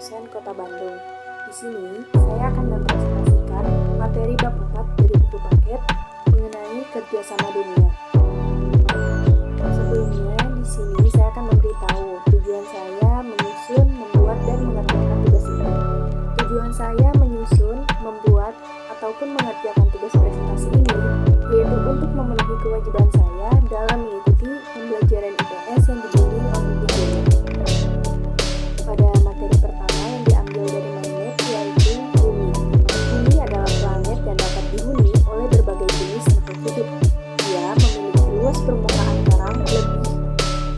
dosen Kota Bandung. Di sini saya akan mempresentasikan materi bab 4 dari buku paket mengenai kerjasama dunia. Sebelumnya di sini saya akan memberitahu tujuan saya menyusun, membuat, dan mengerjakan tugas ini. Tujuan saya menyusun, membuat, ataupun mengerjakan tugas presentasi ini yaitu untuk memenuhi kewajiban saya dalam mengikuti pembelajaran IPS yang dibimbing oleh Bu Guru. Pada materi pertama yang diambil dari mindmap yaitu Bumi. Bumi adalah planet dan dapat dihuni oleh berbagai jenis makhluk hidup. Dia memiliki luas permukaan karang lebih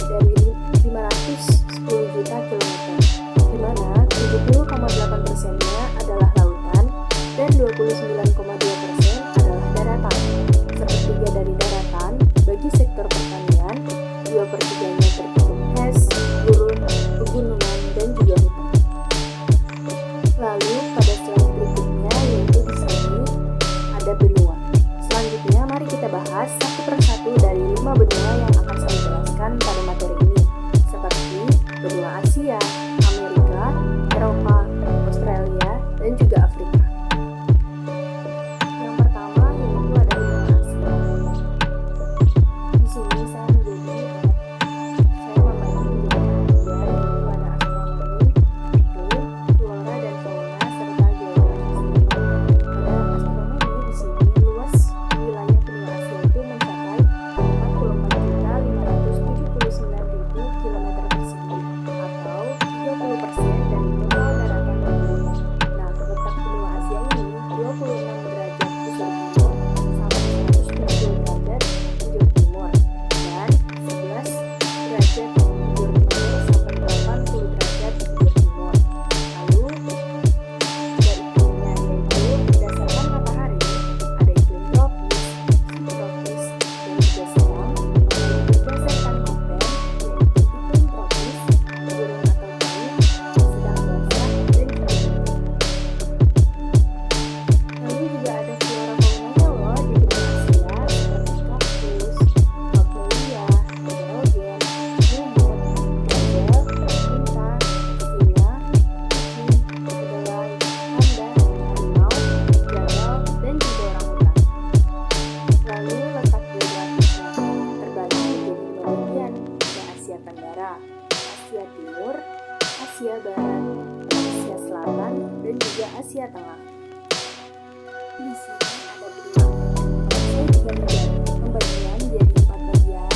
dari 510 juta kilometer, di mana 70,8%-nya adalah lautan dan 29,2% adalah daratan. Sepertiga dari daratan bagi sektor pertanian, 2/3-nya tertutup es, gurun, pegunungan, dan juga hutan. Lalu pada slide berikutnya yaitu di sini ada benua. Selanjutnya mari kita bahas satu persatu dari 5 benua yang akan saya jelaskan pada materi ini, seperti benua Asia, Amerika, Eropa, Australia, dan juga Afrika. Yang pertama yaitu ada benua Asia. Di sini saya membagi menjadi 3 yaitu ada astronomi, iklim, flora dan fauna, serta geografi. Pada astronomi di sini luas wilayah benua Asia itu mencapai 44.579.000 km persegi atau 30% dari total daratan bumi. Nah, terletak benua Asia ini 26 derajat bujur timur sampai 170 derajat bujur timur dan 11 derajat bujur timur sampai 80 derajat bujur timur. Lalu ada iklimnya yaitu berdasarkan matahari ada iklim tropis, subtropis, dan juga sedang. Lalu berdasarkan mountain yaitu iklim tropis, gurun atau kering, sedang basah, dan juga dingin. Lalu juga ada flora faunanya loh di benua Asia seperti kaktus, magnolia, hidrogen, lumut, gajah, bintang, singa, kucing, kedelai, panda, harimau, jagal, dan juga orangutan. Lalu letak geografisnya terbagi menjadi 2 bagian, ada Asia Tenggara, Asia Timur, Asia Barat, Asia Selatan, dan juga Asia Tengah. Di sini ada benua Afrika. Saya juga pembagian menjadi 4 bagian: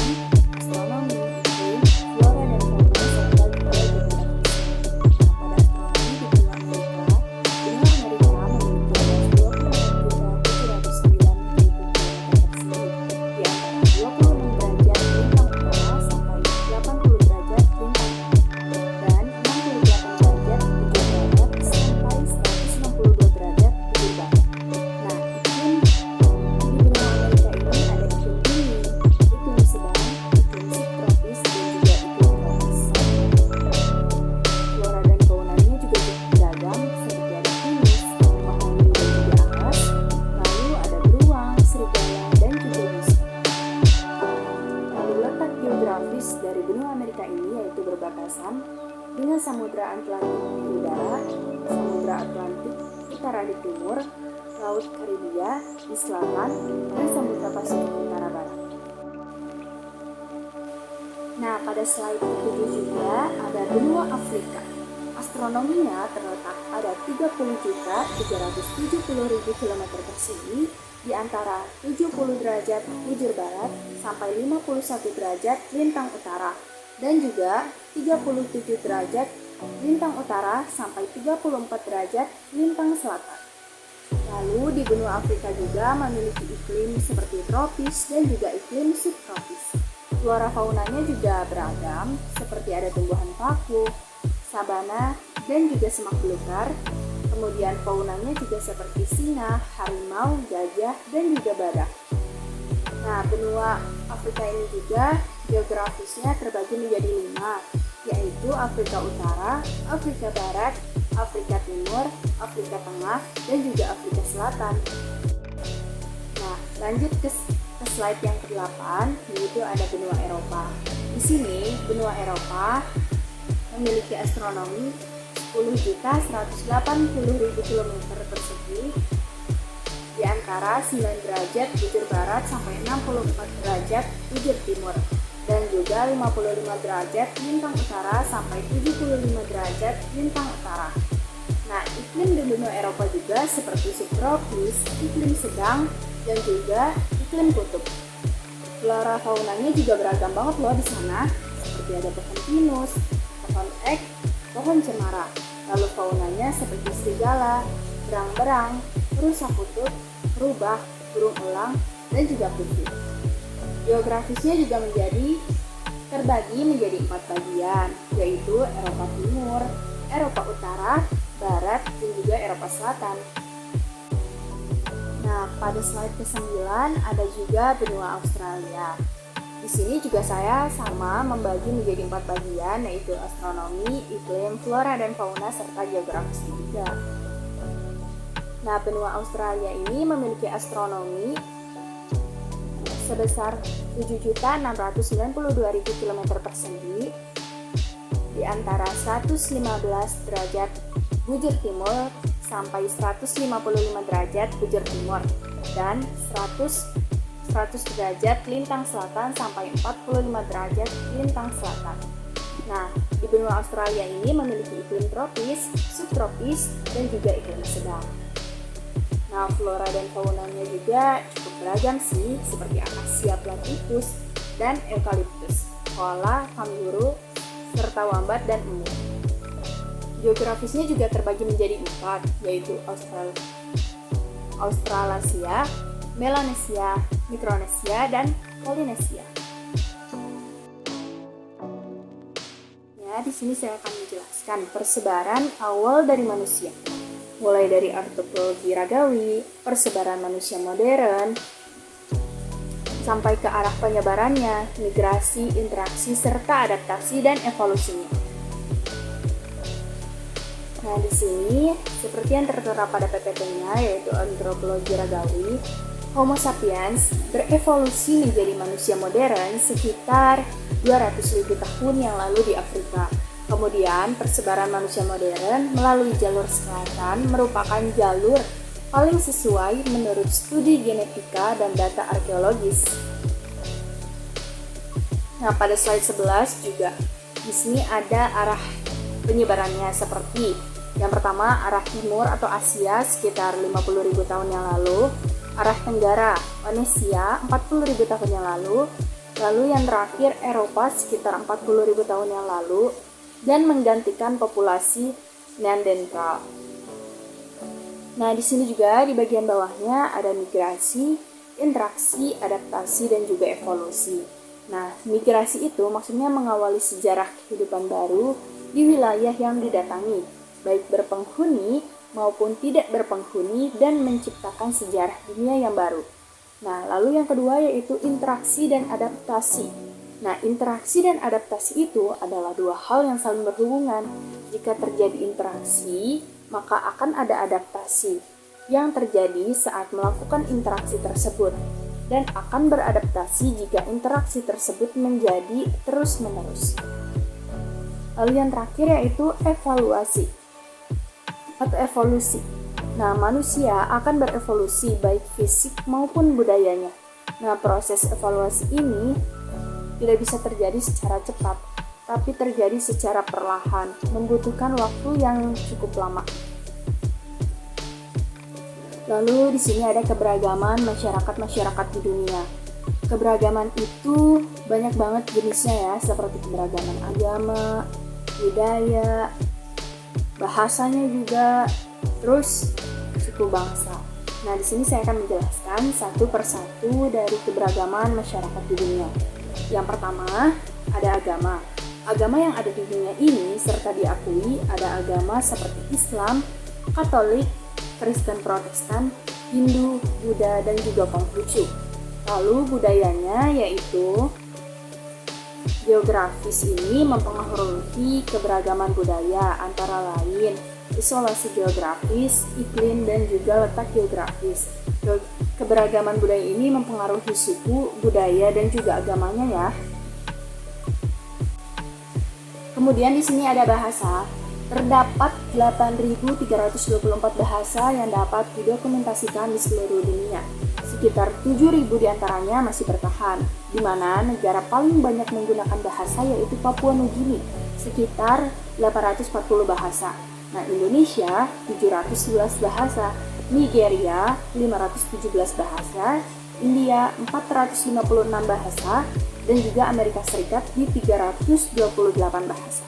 astronomi, iklim, flora dan fauna, serta juga geografis. Nah, pada astronomi di benua Amerika memiliki luas 26.709.000 km persegi, di antara 26 derajat lintang utara sampai 80 derajat lintang timur, dan 68 derajat bujur barat sampai 162 derajat bujur barat. Nah, iklim di benua Amerika ini ada iklim dingin, iklim sedang, iklim subtropis, dan juga iklim tropis. Flora dan faunanya juga cukup beragam, seperti ada pinus, mahoni, dan juga alas. Lalu ada beruang, serigala, dan juga busa. Lalu letak geografis dari benua Amerika ini yaitu berbatasan dengan Samudra Atlantik di utara, Samudra Atlantik utara di timur, Laut Karibia di selatan, dan Samudra Pasifik utara barat. Nah, pada slide ke-7 juga ada benua Afrika. Astronominya terletak pada 30.370.000 km persegi di antara 70 derajat bujur barat sampai 51 derajat lintang utara dan juga 37 derajat lintang utara sampai 34 derajat lintang selatan. Lalu di benua Afrika juga memiliki iklim seperti tropis dan juga iklim subtropis. Flora faunanya juga beragam, seperti ada tumbuhan paku, sabana, dan juga semak belukar. Kemudian faunanya juga seperti singa, harimau, gajah, dan juga badak. Nah, benua Afrika ini juga geografisnya terbagi menjadi 5, yaitu Afrika Utara, Afrika Barat, Afrika Timur, Afrika Tengah, dan juga Afrika Selatan. Nah, lanjut ke slide yang ke-8, yaitu ada benua Eropa. Di sini, benua Eropa memiliki astronomi 10.180.000 km persegi, di antara 9 derajat bujur barat sampai 64 derajat bujur timur, dan juga 55 derajat lintang utara sampai 75 derajat lintang utara. Nah, iklim di benua Eropa juga seperti subtropis, iklim sedang, dan juga iklim kutub. Flora faunanya juga beragam banget loh di sana, seperti ada pohon pinus, pohon ek, pohon cemara. Lalu faunanya seperti serigala, berang-berang, rusa kutub, rubah, burung elang, dan juga kucing. Geografisnya juga terbagi menjadi 4 bagian, yaitu Eropa Timur, Eropa Utara, Barat, dan juga Eropa Selatan. Nah, pada slide ke-9 ada juga benua Australia. Di sini juga saya sama membagi menjadi 4 bagian, yaitu astronomi, iklim, flora dan fauna, serta geografis juga. Nah, benua Australia ini memiliki astronomi sebesar 7.692.000 km persegi, di antara 115 derajat bujur timur sampai 155 derajat bujur timur, dan 100 derajat lintang selatan sampai 45 derajat lintang selatan. Nah, di benua Australia ini memiliki iklim tropis, subtropis, dan juga iklim sedang. Nah, flora dan faunanya juga cukup beragam sih, seperti akasia platypus dan eucalyptus, koala, kanguru, serta wombat dan emu. Geografisnya juga terbagi menjadi 4, yaitu Australasia, Melanesia, Mikronesia, dan Polinesia. Ya, di sini saya akan menjelaskan persebaran awal dari manusia, mulai dari antropologi ragawi, persebaran manusia modern, sampai ke arah penyebarannya, migrasi, interaksi, serta adaptasi dan evolusinya. Nah, di sini seperti yang tertera pada PPT-nya, yaitu antropologi ragawi, Homo sapiens berevolusi menjadi manusia modern sekitar 200.000 tahun yang lalu di Afrika. Kemudian, persebaran manusia modern melalui jalur selatan merupakan jalur paling sesuai menurut studi genetika dan data arkeologis. Nah, pada slide 11 juga di sini ada arah penyebarannya, seperti yang pertama arah timur atau Asia sekitar 50.000 tahun yang lalu, arah tenggara Onesia 40.000 tahun yang lalu yang terakhir Eropa sekitar 40.000 tahun yang lalu, dan menggantikan populasi Neanderthal. Nah, di sini juga di bagian bawahnya ada migrasi, interaksi, adaptasi, dan juga evolusi. Nah, migrasi itu maksudnya mengawali sejarah kehidupan baru di wilayah yang didatangi, baik berpenghuni maupun tidak berpenghuni, dan menciptakan sejarah dunia yang baru. Nah, lalu yang kedua yaitu interaksi dan adaptasi. Nah, interaksi dan adaptasi itu adalah dua hal yang saling berhubungan. Jika terjadi interaksi, maka akan ada adaptasi yang terjadi saat melakukan interaksi tersebut, dan akan beradaptasi jika interaksi tersebut menjadi terus-menerus. Lalu yang terakhir yaitu evaluasi atau evolusi. Nah, manusia akan berevolusi baik fisik maupun budayanya. Nah, proses evaluasi ini tidak bisa terjadi secara cepat, tapi terjadi secara perlahan, membutuhkan waktu yang cukup lama. Lalu di sini ada keberagaman masyarakat di dunia. Keberagaman itu banyak banget jenisnya ya, seperti keberagaman agama, budaya, bahasanya juga, terus suku bangsa. Nah, di sini saya akan menjelaskan satu persatu dari keberagaman masyarakat di dunia. Yang pertama, ada agama. Agama yang ada di dunia ini serta diakui ada agama seperti Islam, Katolik, Kristen Protestan, Hindu, Buddha, dan juga Konghucu. Lalu budayanya yaitu geografis ini mempengaruhi keberagaman budaya, antara lain isolasi geografis, iklim, dan juga letak geografis. Keberagaman budaya ini mempengaruhi suku, budaya, dan juga agamanya ya. Kemudian di sini ada bahasa. Terdapat 8.324 bahasa yang dapat didokumentasikan di seluruh dunia. Sekitar 7.000 diantaranya masih bertahan, di mana negara paling banyak menggunakan bahasa yaitu Papua Nugini, sekitar 840 bahasa. Nah, Indonesia 711 bahasa, Nigeria 517 bahasa, India 456 bahasa, dan juga Amerika Serikat di 328 bahasa.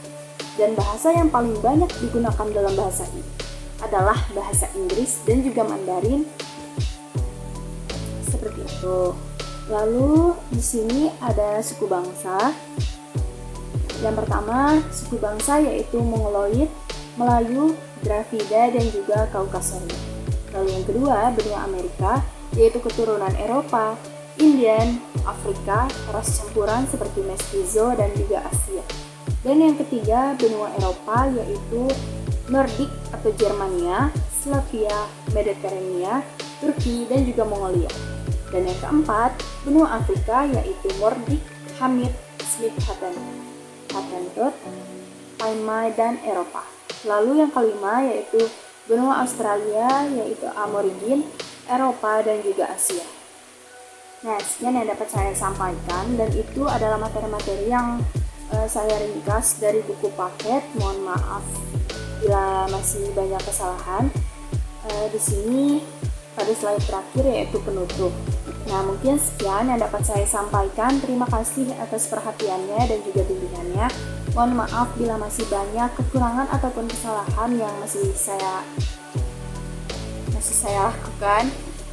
Dan bahasa yang paling banyak digunakan dalam bahasa ini adalah bahasa Inggris dan juga Mandarin. Seperti itu. Lalu di sini ada suku bangsa. Yang pertama, suku bangsa yaitu Mongoloid, Melayu, Dravida, dan juga Kaukasoid. Lalu yang kedua, benua Amerika, yaitu keturunan Eropa, Indian, Afrika, ras campuran seperti Mestizo dan juga Asia. Dan yang ketiga, benua Eropa, yaitu Nordik atau Germania, Slavia, Mediterania, Turki, dan juga Mongolia. Dan yang keempat, benua Afrika, yaitu Nordik, Hamid, Smith Hattentot, Paimai, dan Eropa. Lalu yang kelima yaitu benua Australia, yaitu Aborigin, Eropa, dan juga Asia. Nah, sekian yang dapat saya sampaikan, dan itu adalah materi-materi yang saya ringkas dari buku paket. Mohon maaf bila masih banyak kesalahan. Di sini pada slide terakhir yaitu penutup. Nah, mungkin sekian yang dapat saya sampaikan. Terima kasih atas perhatiannya dan juga bimbingannya. Mohon maaf bila masih banyak kekurangan ataupun kesalahan yang masih saya lakukan.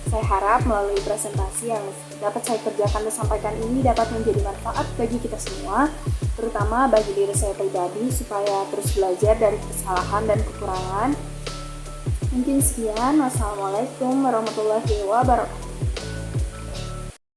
Saya harap melalui presentasi yang dapat saya kerjakan dan sampaikan ini dapat menjadi manfaat bagi kita semua, terutama bagi diri saya pribadi, supaya terus belajar dari kesalahan dan kekurangan. Mungkin sekian. Wassalamualaikum warahmatullahi wabarakatuh.